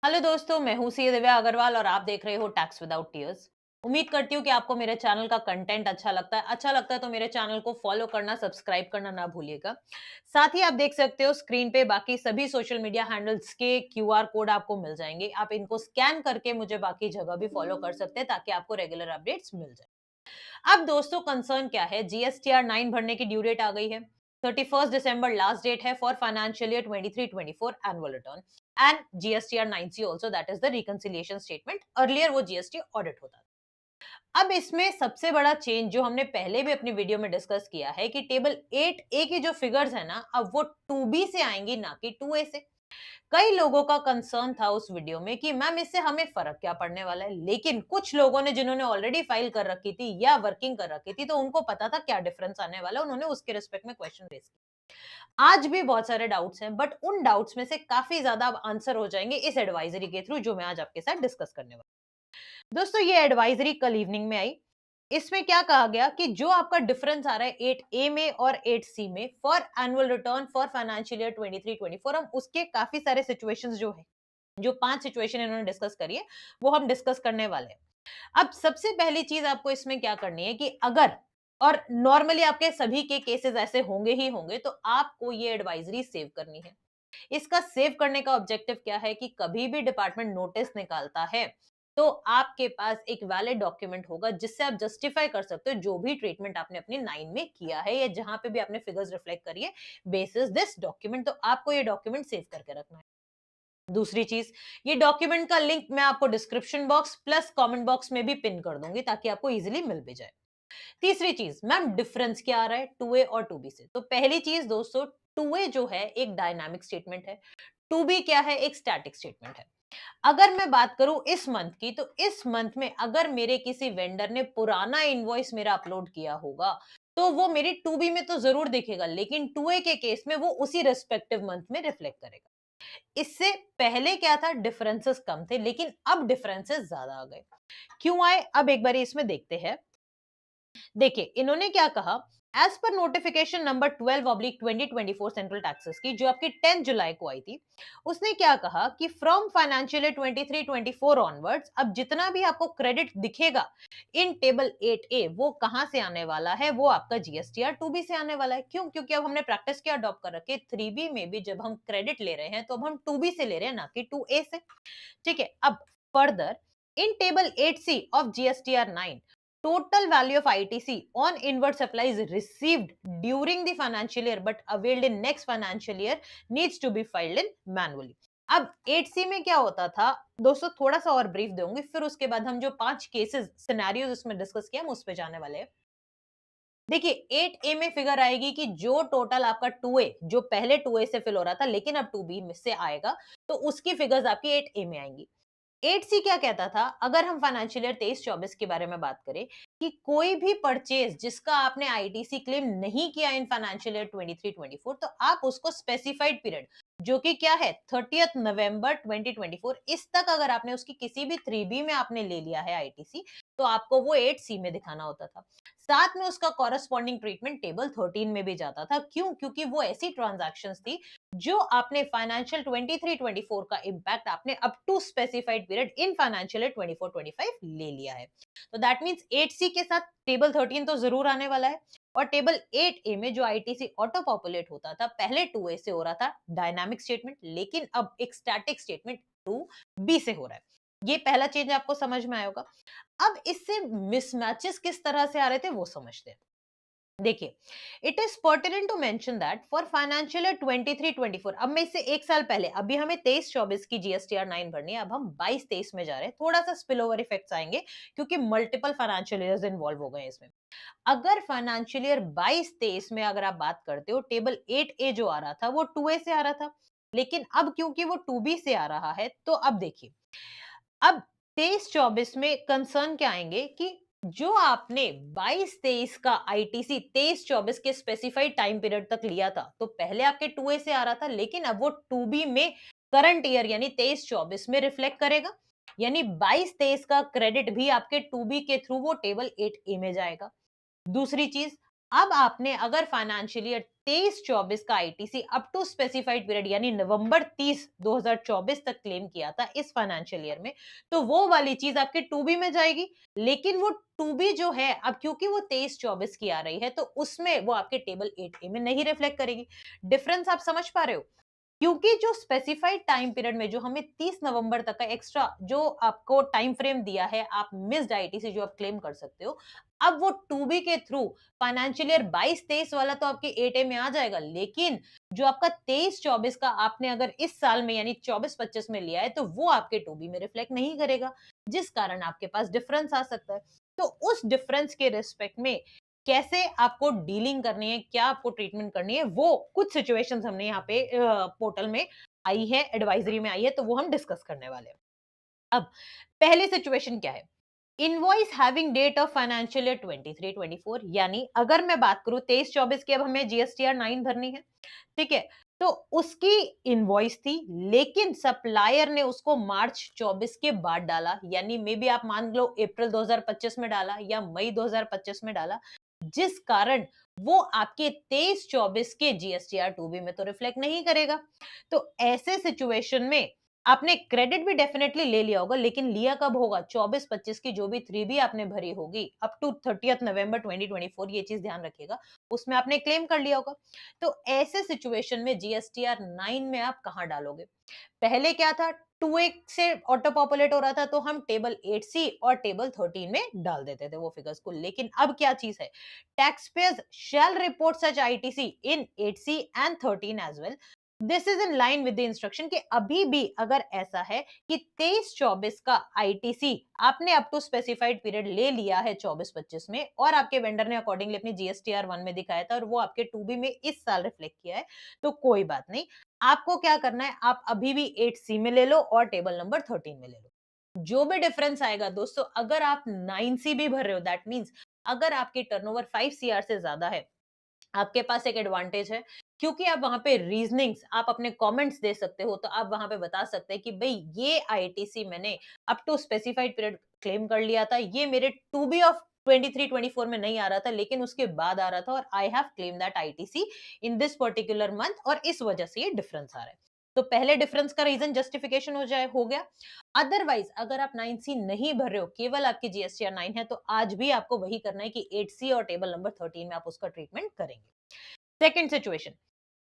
Hello दोस्तों, मैं हूँ सी दिव्या अग्रवाल और आप देख रहे हो टैक्स विदाउट टीयर्स। उम्मीद करती हूँ कि आपको मेरे चैनल का कंटेंट अच्छा लगता है। अच्छा लगता है तो मेरे चैनल को फॉलो करना, सब्सक्राइब करना ना भूलिएगा। साथ ही आप देख सकते हो स्क्रीन पे बाकी सभी सोशल मीडिया हैंडल्स के क्यूआर कोड आपको मिल जाएंगे। आप इनको स्कैन करके मुझे बाकी जगह भी फॉलो कर सकते हैं ताकि आपको रेगुलर अपडेट्स मिल जाए। अब दोस्तों कंसर्न क्या है, जीएसटीआर 9 भरने की ड्यू डेट आ गई है। 31 दिसंबर लास्ट डेट है for financial year 23-24 annual return and GSTR 9C also, that is the reconciliation statement. Earlier वो जीएसटी ऑडिट होता था। अब इसमें सबसे बड़ा चेंज जो हमने पहले भी अपनी वीडियो में डिस्कस किया है कि टेबल 8A की जो फिगर्स है ना, अब वो 2B से आएंगी ना कि 2A से। कई लोगों का कंसर्न था उस वीडियो में कि मैम इससे हमें फर्क क्या पड़ने वाला है, लेकिन कुछ लोगों ने जिन्होंने ऑलरेडी फाइल कर रखी थी या वर्किंग कर रखी थी तो उनको पता था क्या डिफरेंस आने वाला है, उन्होंने उसके रिस्पेक्ट में क्वेश्चन रेज किया। आज भी बहुत सारे डाउट्स हैं बट उन डाउट्स में से काफी ज्यादा अब आंसर हो जाएंगे इस एडवाइजरी के थ्रू जो मैं आज आपके साथ डिस्कस करने वाला हूं। दोस्तों ये एडवाइजरी कल इवनिंग में आई। इसमें क्या कहा गया कि जो आपका डिफरेंस आ रहा है 8A में और 8C में for annual return for financial year 23-24, हम उसके काफी सारे सिचुएशंस जो है, जो 5 सिचुएशन इन्होंने डिस्कस करी है, वो हम डिस्कस करने वाले हैं। अब सबसे पहली चीज आपको इसमें क्या करनी है कि अगर, और नॉर्मली आपके सभी के केसेस ऐसे होंगे ही होंगे, तो आपको ये एडवाइजरी सेव करनी है। इसका सेव करने का ऑब्जेक्टिव क्या है कि कभी भी डिपार्टमेंट नोटिस निकालता है तो आपके पास एक वैलिड डॉक्यूमेंट होगा जिससे आप जस्टिफाई कर सकते हो जो भी ट्रीटमेंट आपने अपनी 9 में किया है या जहां पे भी आपने फिगर्स रिफ्लेक्ट करी है बेसिस दिस डॉक्यूमेंट, तो आपको ये डॉक्यूमेंट सेव करके रखना है। दूसरी चीज, ये डॉक्यूमेंट का लिंक मैं आपको description box plus comment box में भी पिन कर दूंगी ताकि आपको इजीली मिल भी जाए। तीसरी चीज, मैम डिफरेंस क्या आ रहा है 2A और 2B से? तो पहली चीज दोस्तों, 2A जो है एक डायनामिक स्टेटमेंट है, 2B क्या है, एक स्टैटिक स्टेटमेंट है। अगर मैं बात करूं इस मंथ की, तो इस मंथ में अगर मेरे किसी वेंडर ने पुराना इनवॉइस मेरा अपलोड किया होगा तो वो मेरी 2B में तो जरूर दिखेगा, लेकिन 2A के केस में वो उसी रेस्पेक्टिव मंथ में रिफ्लेक्ट करेगा। इससे पहले क्या था, डिफरेंसेस कम थे, लेकिन अब डिफरेंसेस ज्यादा आ गए। क्यों आए, अब एक बार इसमें देखते हैं। देखिए इन्होंने क्या कहा, as per notification number 12/2024 central taxes की जो आपकी 10 जुलाई को आई थी, उसने क्या कहा कि फ्रॉम फाइनेंशियल ईयर 23-24 ऑनवर्ड्स अब जितना भी आपको क्रेडिट दिखेगा इन टेबल 8A, वो कहां से आने वाला है, वो आपका जीएसटीआर 2B से आने वाला है। क्यों? क्योंकि अब हमने प्रैक्टिस क्या अडॉप्ट कर रखी है, 3B में भी जब हम क्रेडिट ले रहे हैं तो अब हम 2B से ले रहे हैं ना कि 2A से। ठीक है, अब further in table 8C of GSTR 9, total value of ITC on inward supplies received during the financial year but availed in next financial year needs to be filed in manually। अब 8C में क्या होता था दोस्तों, थोड़ा सा और brief दूंगी, फिर उसके बाद हम जो 5 केसेस सिनेरियोज इसमें डिस्कस किया हम उस पे जाने वाले हैं। देखिए 8A में फिगर आएगी कि जो टोटल आपका 2A जो पहले 2A से फिल हो रहा था लेकिन अब 2B में से आएगा, तो उसकी फिगर्स आपकी 8A में आएंगी। 8C क्या कहता था, अगर हम फाइनेंशियल ईयर 23-24 के बारे में बात करें कि कोई भी परचेज जिसका आपने आईटीसी क्लेम नहीं किया इन फाइनेंशियल ईयर 23-24, तो आप उसको स्पेसिफाइड पीरियड जो कि क्या है 30 नवंबर 2024, इस तक अगर आपने उसकी किसी भी 3B में आपने ले लिया है आईटीसी, तो आपको वो 8C में दिखाना होता था। साथ में उसका कॉरेस्पॉन्डिंग ट्रीटमेंट टेबल 13 में भी जाता था। क्यों? क्योंकि वो ऐसी ट्रांजैक्शंस थी जो आपने फाइनेंशियल 23-24 का इंपैक्ट आपने up to specified period in financial 24-25 ले लिया है। तो दैट मींस 8C के साथ टेबल 13 तो जरूर आने वाला है। और टेबल 8A में जो आईटीसी ऑटो पॉपुलेट होता था पहले 2A से हो रहा था डायनामिक स्टेटमेंट, लेकिन अब एक स्टैटिक स्टेटमेंट 2B से हो रहा है। ये पहला चेंज आपको समझ में आएगा। अब इससे मिसमैचेस किस तरह से आ रहे थे वो समझते हैं। देखिए, it is pertinent to mention that for financial year 23-24, अब मैं इससे एक साल पहले, अभी हमें 23-24 की जीएसटीआर 9 भरनी है, अब हम 22-23 में जा रहे हैं, थोड़ा सा स्पिल ओवर इफेक्ट्स आएंगे क्योंकि मल्टीपल फाइनेंशियल ईयर्स इन्वॉल्व हो गए हैं इसमें। अगर फाइनेंशियल ईयर 22-23 में अगर आप बात करते हो, टेबल 8A जो आ रहा था वो 2A से आ रहा था, लेकिन अब क्योंकि वो 2B से आ रहा है, तो अब देखिए, अब 23-24 में कंसर्न क्या आएंगे कि जो आपने 22-23 का आईटीसी 23-24 के स्पेसिफाइड टाइम पीरियड तक लिया था, तो पहले आपके 2A से आ रहा था, लेकिन अब वो 2B में करंट ईयर यानी 23-24 में रिफ्लेक्ट करेगा। यानी 22-23 का क्रेडिट भी आपके 2B के थ्रू वो टेबल 8A में जाएगा। दूसरी चीज, अब आपने अगर फाइनेंशियल ईयर 23-24 का ITC up to specified period यानी नवंबर 30 2024 तक क्लेम किया था इस फाइनेंशियल ईयर में, तो वो वाली चीज आपके टू बी में जाएगी। लेकिन वो टू बी जो है, अब क्योंकि वो 23-24 की आ रही है, तो उसमें वो आपके टेबल 8A में नहीं रिफ्लेक्ट करेगी। डिफरेंस आप समझ पा रहे हो? क्योंकि जो स्पेसिफाइड टाइम पीरियड में जो हमें 30 नवंबर तक का एक्स्ट्रा जो आपको टाइम फ्रेम दिया है, आप मिस्ड आईटीसी जो आप क्लेम कर सकते हो, अब वो टू बी के थ्रू फाइनेंशियल ईयर 22-23 वाला तो आपके 8A में आ जाएगा, लेकिन जो आपका 23-24 का आपने अगर इस साल में यानी 24-25 में लिया है, तो वो आपके टू बी में रिफ्लेक्ट नहीं करेगा, जिस कारण आपके पास डिफरेंस आ सकता है। तो उस डिफरेंस के रिस्पेक्ट में कैसे आपको डीलिंग करनी है, क्या आपको ट्रीटमेंट करनी है, वो कुछ सिचुएशंस हमने यहाँ पे पोर्टल में आई है, एडवाइजरी में आई है, तो वो हम डिस्कस करने वाले हैं। अब पहली सिचुएशन क्या है? Invoice having date of financial year 23-24, यानी अगर मैं बात करूं 23-24 की, अब हमें जीएसटीआर 9 भरनी है, ठीक है? तो उसकी इनवॉइस थी, लेकिन सप्लायर ने उसको मार्च 24 के बाद डाला, यानी मे बी आप मान लो अप्रैल 2025 में डाला या मई 2025 में डाला, जिस कारण वो आपके 23-24 के जीएसटीआर 2B में तो रिफ्लेक्ट नहीं करेगा। तो ऐसे सिचुएशन में आपने क्रेडिट भी डेफिनेटली ले लिया होगा, लेकिन लिया कब होगा? 24-25 की जो भी 3B आपने भरी होगी अप टू 30th नवंबर 2024, ये चीज ध्यान रखिएगा, उसमें आपने क्लेम कर लिया होगा। तो ऐसे सिचुएशन में जीएसटीआर 9 में आप कहां डालोगे? पहले क्या था, 2A से ऑटो पॉपुलेट हो रहा था, तो हम टेबल 8C और टेबल 13 में डाल देते थे वो फिगर्स को। लेकिन अब क्या चीज है, tax payers shall report such ITC in 8C and 13 as well. This is in line with the instruction कि अभी भी अगर ऐसा है कि 23-24 का आईटीसी आपने अप टू स्पेसिफाइड पीरियड ले लिया है 24-25 में, और आपके वेंडर ने अकॉर्डिंगली अपनी जीएसटीआर 1 में दिखाया था, और वो आपके 2B में इस साल रिफ्लेक्ट किया है, तो कोई बात नहीं। आपको क्या करना है, आप अभी भी 8C में ले लो और टेबल नंबर 13 में ले लो। जो भी डिफरेंस आएगा दोस्तों, अगर आप 9C भी भर रहे हो, दैट मीन्स अगर आपकी टर्नओवर 5 CR से ज्यादा है, आपके पास एक एडवांटेज है, क्योंकि आप वहां पे रीजनिंग्स, आप अपने कमेंट्स दे सकते हो, तो आप वहां पे बता सकते हैं कि भाई ये आईटीसी मैंने up to specified period claim कर लिया था, ये मेरे टू बी ऑफ 23-24 में नहीं आ रहा था, लेकिन उसके बाद आ रहा था, और I have claim that ITC in this particular month, और इस वजह से ये डिफरेंस आ रहा है। तो पहले डिफरेंस का रीजन जस्टिफिकेशन हो गया। अदरवाइज अगर आप 9C नहीं भर रहे हो, केवल आपकी जीएसटीआर 9 है, तो आज भी आपको वही करना है कि 8C और टेबल नंबर 13 में आप उसका ट्रीटमेंट करेंगे। सेकंड सिचुएशन,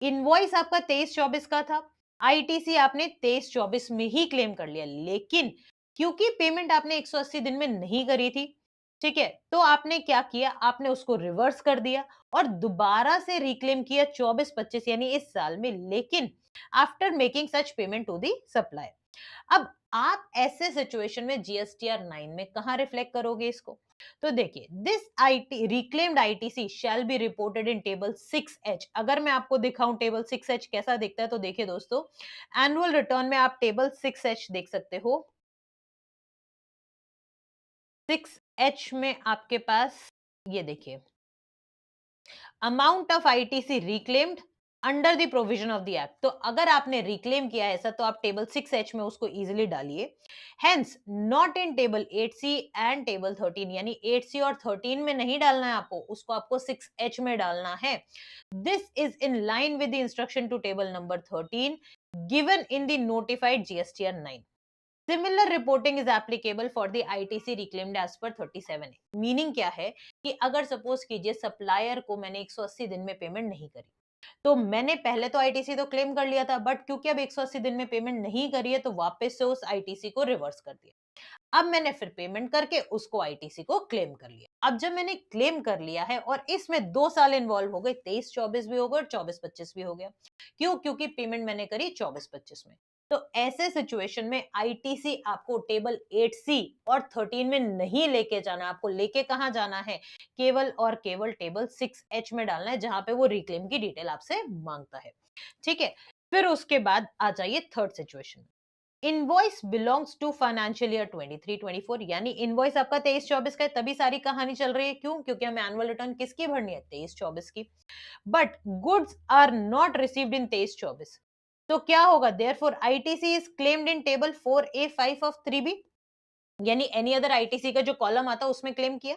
इनवॉइस आपका 23-24 का था, आईटीसी आपने 23-24 में ही क्लेम कर लिया, लेकिन क्योंकि पेमेंट आपने 180 दिन में नहीं करी थी, ठीक है, तो आपने क्या किया, आपने उसको रिवर्स कर दिया और दोबारा से रिक्लेम किया 24-25 यानी इस साल में, लेकिन after making such payment to the supplier. अब आप ऐसे सिचुएशन में जीएसटीआर 9 में कहां रिफ्लेक्ट करोगे इसको? तो देखिए, this IT reclaimed ITC shall be reported in table 6H। अगर मैं आपको दिखाऊं टेबल 6H कैसा दिखता है, तो देखिए दोस्तों, एनुअल रिटर्न में आप टेबल 6H देख सकते हो। 6H में आपके पास ये देखिए, amount of ITC reclaimed under the provision of the act. तो अगर आपने रिक्लेम किया है ऐसा, तो आप टेबल 6H में उसको इजीली डालिए। Hence not in table 8C and table 13, यानी 8C और 13 में नहीं डालना है आपको, उसको आपको 6H में डालना है। This is in line with the instruction to table number 13 given in the notified GSTR 9। Similar reporting is applicable for the ITC reclaimed as per 37A। Meaning क्या है कि अगर सपोज कीजिए सप्लायर को मैंने 180 दिन में पेमेंट नहीं करी, तो मैंने पहले तो आईटीसी तो क्लेम कर लिया था, बट क्योंकि अब 180 दिन में पेमेंट नहीं करी है, तो वापस से उस आईटीसी को रिवर्स कर दिया। अब मैंने फिर पेमेंट करके उसको आईटीसी को क्लेम कर लिया। अब जब मैंने क्लेम कर लिया है और इसमें 2 साल इन्वॉल्व हो गए, 23-24 भी हो गए और 24-25 भी हो गया। क्यों? क्योंकि पेमेंट मैंने करी 24-25 में। तो ऐसे सिचुएशन में आईटीसी आपको टेबल 8C और 13 में नहीं लेके जाना, आपको लेके कहां जाना है, केवल और केवल टेबल 6H में डालना है, जहां पे वो रिक्लेम की डिटेल आपसे मांगता है। ठीक है, फिर उसके बाद आ जाइए third situation. Invoice belongs to financial year 23-24, यानी इनवॉइस आपका 23-24 का है, तभी सारी कहानी चल रही है। क्यों? क्योंकि हमें एनुअल रिटर्न किसकी भरनी है, 23-24 की। But goods are not received in 23-24, तो क्या होगा, therefore ITC is claimed in table 4A5 of 3B। यानी एनी अदर आईटीसी का जो कॉलम आता है उसमें क्लेम किया,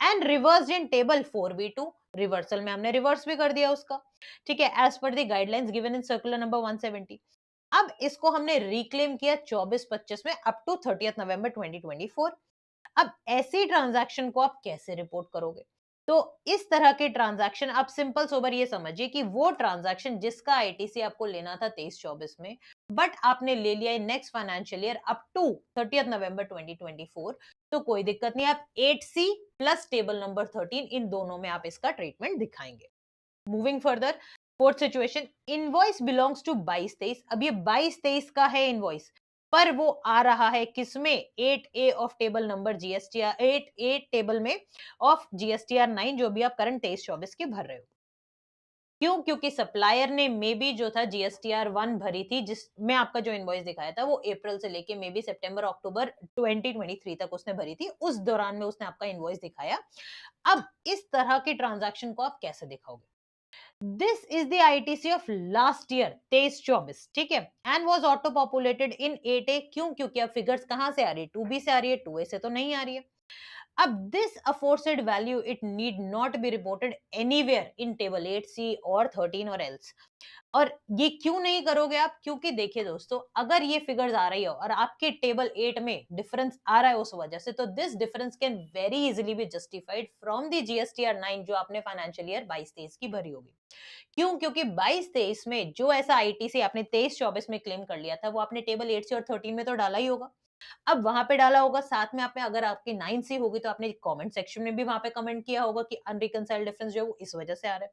and reverse in table 4B2, reversal में हमने रिवर्स भी कर दिया उसका, ठीक है, as per the guidelines given in circular number 170। अब इसको हमने रिक्लेम किया 24-25 में अप टू 30 नवंबर 2024। अब ऐसी ट्रांजैक्शन को आप कैसे रिपोर्ट करोगे? तो इस तरह के ट्रांजैक्शन आप सिंपल सोबर ये समझिए कि वो ट्रांजैक्शन जिसका आईटीसी आपको लेना था 23-24 में, बट आपने ले लिया next financial year up to 30 नवंबर 2024, तो कोई दिक्कत नहीं, आप 8C प्लस टेबल नंबर 13 इन दोनों में आप इसका ट्रीटमेंट दिखाएंगे। Moving further, fourth situation, invoice belongs to 22-23। अब ये 22-23 का है इनवॉइस, पर वो आ रहा है किसमें, 8A of table number GSTR 8A table में ऑफ जीएसटीआर 9, जो भी आप करंट 23-24 के भर रहे हो। क्यों? क्योंकि सप्लायर ने मे बी जो था जीएसटीआर 1 भरी थी, जिसमें आपका जो इनवॉइस दिखाया था वो अप्रैल से लेके मे बी सितंबर अक्टूबर 2023 तक उसने भरी थी, उस दौरान में उसने आपका इनवॉइस दिखाया। अब इस तरह की ट्रांजैक्शन को आप कैसे दिखाओगे? This is the ITC of last year 23-24, ठीक है, and was auto populated in 8A। क्यों? क्योंकि अब फिगर्स कहां से आ रही है, 2B से आ रही है, 2A से तो नहीं आ रही है। अब this aforesaid value it need not be reported anywhere in table 8C और 13 और एल्स। और ये क्यों नहीं करोगे आप? क्योंकि देखिए दोस्तों, अगर ये फिगर्स आ रही हो और आपके टेबल 8 में डिफरेंस आ रहा है उस वजह से, तो this difference can very easily be justified from the GSTR 9 जो आपने फाइनेंशियल ईयर 22-23 की भरी होगी। क्यों? क्योंकि 22-23 में जो ऐसा आईटीसी आपने 23-24 में क्लेम कर लिया था, वो आपने टेबल 8C और 13 में तो डाला ही होगा। अब वहां पे डाला होगा, साथ में आपने, अगर आपकी 9C होगी तो आपने कमेंट सेक्शन में भी वहां पे कमेंट किया होगा कि अनरिकंसाइल्ड डिफरेंस जो है वो इस वजह से आ रहा है।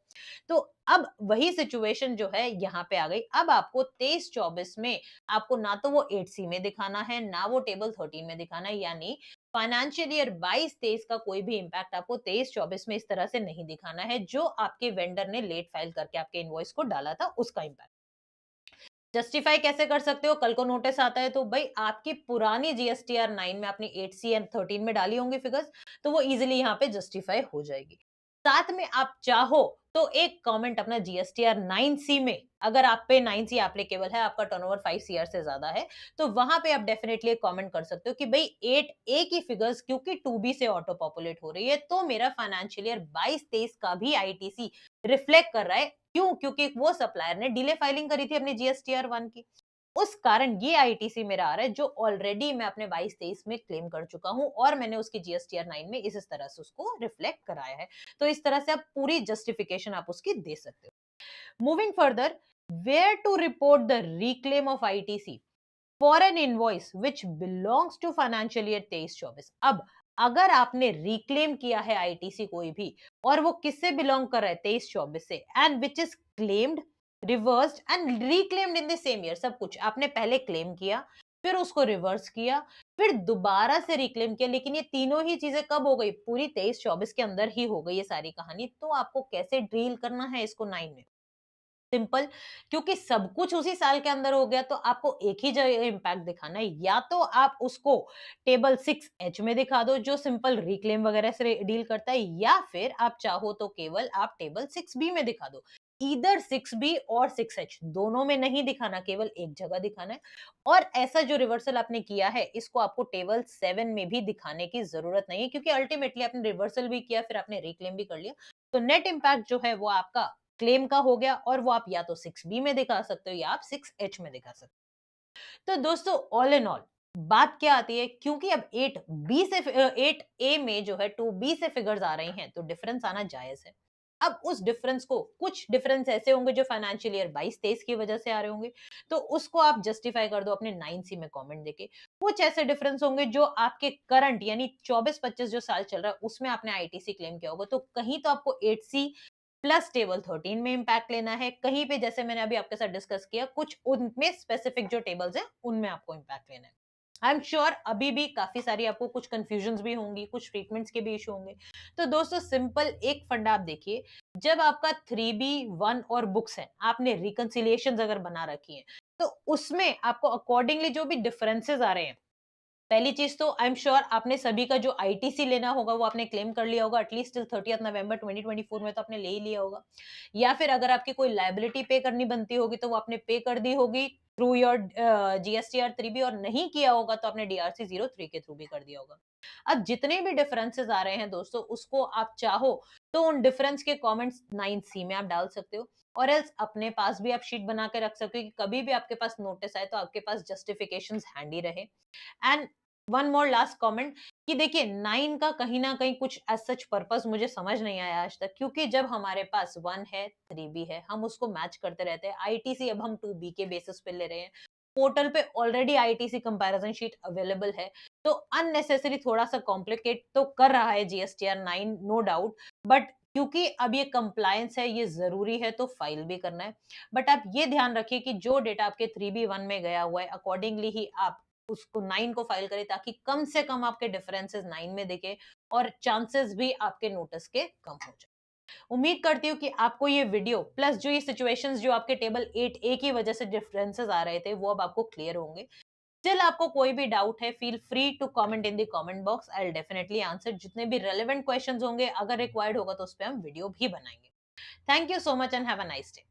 तो अब वही सिचुएशन जो है यहाँ पे आ गई। अब आपको 23-24 में आपको ना तो वो 8C में दिखाना है, ना वो टेबल 13 में दिखाना है, यानी फाइनेंशियल ईयर 22-23 का कोई भी इंपैक्ट आपको 23-24 में इस तरह से नहीं दिखाना है, जो आपके वेंडर ने लेट फाइल करके आपके इनवॉइस को डाला था उसका इंपैक्ट। जस्टिफाई कैसे कर सकते हो? कल को नोटिस आता है तो भाई आपकी पुरानी जीएसटीआर 9 में आपने 8C एंड 13 में डाली होंगी फिगर्स, तो वो इजीली यहाँ पे जस्टिफाई हो जाएगी। साथ में आप चाहो तो एक कमेंट अपना जीएसटीआर 9C में, अगर आप पे 9C एप्लीकेबल है, आपका टर्नओवर 5 CR से ज्यादा है, तो वहां पे आप डेफिनेटली एक कमेंट कर सकते हो कि भाई 8A की फिगर्स क्योंकि 2B से ऑटो पॉपुलेट हो रही है, तो मेरा फाइनेंशियल ईयर 22-23 का भी आईटीसी रिफ्लेक्ट कर रहा है। क्यों? क्योंकि वो सप्लायर ने डिले फाइलिंग करी थी अपनी जीएसटीआर 1 की। उस कारण ये आईटीसी मेरा आ रहा है, जो ऑलरेडी मैं अपने 22-23 में क्लेम कर चुका हूं और मैंने उसकी जीएसटीआर 9 में इस तरह से उसको रिफ्लेक्ट कराया है। तो इस तरह से आप पूरी जस्टिफिकेशन आप उसकी दे सकते हो। Moving further, where to report the reclaim of ITC for an invoice which belongs to financial year 23-24। अब अगर आपने रिक्लेम किया है आईटीसी कोई भी, और वो किससे बिलोंग कर रहा है, 23-24 से, and which is claimed, reversed and reclaimed in the same year, सब कुछ आपने पहले क्लेम किया, फिर उसको रिवर्स किया, फिर दोबारा से रिक्लेम किया, लेकिन ये तीनों ही चीजें कब हो गई, पूरी 23-24 के अंदर ही हो गई ये सारी कहानी, तो आपको कैसे डील करना है इसको 9 में? सिंपल, क्योंकि सब कुछ उसी साल के अंदर हो गया, तो आपको एक ही जगह इम्पैक्ट दिखाना है। या तो आप उसको टेबल 6H में दिखा दो जो सिंपल रिक्लेम वगैरह से डील करता है, या फिर आप चाहो तो केवल आप टेबल 6B में दिखा दो। इधर 6B और 6H दोनों में नहीं दिखाना, केवल एक जगह दिखाना है। और ऐसा जो रिवर्सल आपने किया है, इसको आपको टेबल 7 में भी दिखाने की जरूरत नहीं है, क्योंकि अल्टीमेटली आपने रिवर्सल भी किया, फिर आपने रिक्लेम भी कर लिया। तो नेट इम्पैक्ट जो है वो आपका क्लेम का हो गया, और वो आप या तो 6B में दिखा सकते हो या आप 6H में दिखा सकते हो। तो दोस्तों, ऑल इन ऑल बात क्या आती है, क्योंकि अब 8B से 8A में जो है 2B से फिगर्स आ रही हैं, तो डिफरेंस आना जायज है। अब उस डिफरेंस को, कुछ डिफरेंस ऐसे होंगे जो फाइनेंशियल ईयर 22-23 की वजह से आ रहे होंगे, तो उसको आप जस्टिफाई कर दो अपने 9C में कमेंट देके। कुछ ऐसे डिफरेंस होंगे जो आपके करंट यानी 24-25 जो साल चल रहा है उसमें आपने आईटीसी क्लेम किया होगा, तो कहीं तो आपको 8C प्लस टेबल 13 में इंपैक्ट लेना है, कहीं पे जैसे मैंने अभी आपके साथ डिस्कस किया, कुछ उनमें स्पेसिफिक जो टेबल्स हैं उनमें आपको इंपैक्ट लेना है। आई एम श्योर अभी भी काफी सारी आपको कुछ कंफ्यूजन्स भी होंगी, कुछ ट्रीटमेंट्स के भी इशू होंगे। तो दोस्तों, सिंपल एक फंडा आप देखिए, जब आपका 3B1 और बुक्स है, आपने रिकंसिलिएशंस अगर बना रखी है, तो उसमें आपको अकॉर्डिंगली जो भी डिफरेंसेस आ रहे हैं, पहली चीज तो आई एम श्योर आपने सभी का जो आईटीसी लेना होगा वो आपने क्लेम कर लिया होगा एटलीस्ट टिल 30 नवंबर 2024 में तो आपने ले ही लिया होगा, या फिर अगर आपकी कोई लायबिलिटी पे करनी बनती होगी तो वो आपने पे कर दी होगी थ्रू योर जीएसटीआर 3 भी, और नहीं किया होगा तो आपने डीआरसी 03 के थ्रू भी कर दिया होगा। अब जितने भी डिफरेंसेस आ रहे हैं दोस्तों, उसको आप चाहो तो उन डिफरेंस के कमेंट्स 9C में आप डाल सकते हो, और एल्स अपने पास भी आप शीट बना के रख सकते हो कि कभी भी आपके पास नोटिस आए तो आपके पास जस्टिफिकेशंस हैंडी रहे। And one more last comment कि देखिए 9 का कहीं ना कहीं कुछ एज सच पर्पस मुझे समझ नहीं आया आज तक, क्योंकि जब हमारे पास 1 है 3 भी है, हम उसको मैच करते रहते हैं। आईटीसी अब हम 2B के बेसिस पे ले रहे हैं, पोर्टल पे already ITC comparison sheet available है, तो अननेसेसरी थोड़ा सा कॉम्प्लिकेट तो कर रहा है जीएसटीआर 9, नो डाउट, बट क्योंकि अब ये कंप्लायंस है, ये जरूरी है, तो फाइल भी करना है। बट आप ये ध्यान रखिए कि जो डेटा आपके 3B1 में गया हुआ है अकॉर्डिंगली ही आप उसको 9 को फाइल करें, ताकि कम से कम आपके डिफरेंसेस 9 में दिखे और चांसेस भी आपके नोटिस के कम हो जाए। उम्मीद करती हूँ कि आपको ये वीडियो प्लस जो ये सिचुएशंस जो आपके टेबल 8A की वजह से डिफरेंसेस आ रहे थे वो अब आपको क्लियर होंगे। स्टिल आपको कोई भी डाउट है, feel free to comment in the comment box, I will definitely answer. जितने भी रेलेवेंट क्वेश्चंस होंगे, अगर रिक्वायर्ड होगा तो उस पे हम वीडियो भी बनाएंगे। Thank you so much and have a nice day.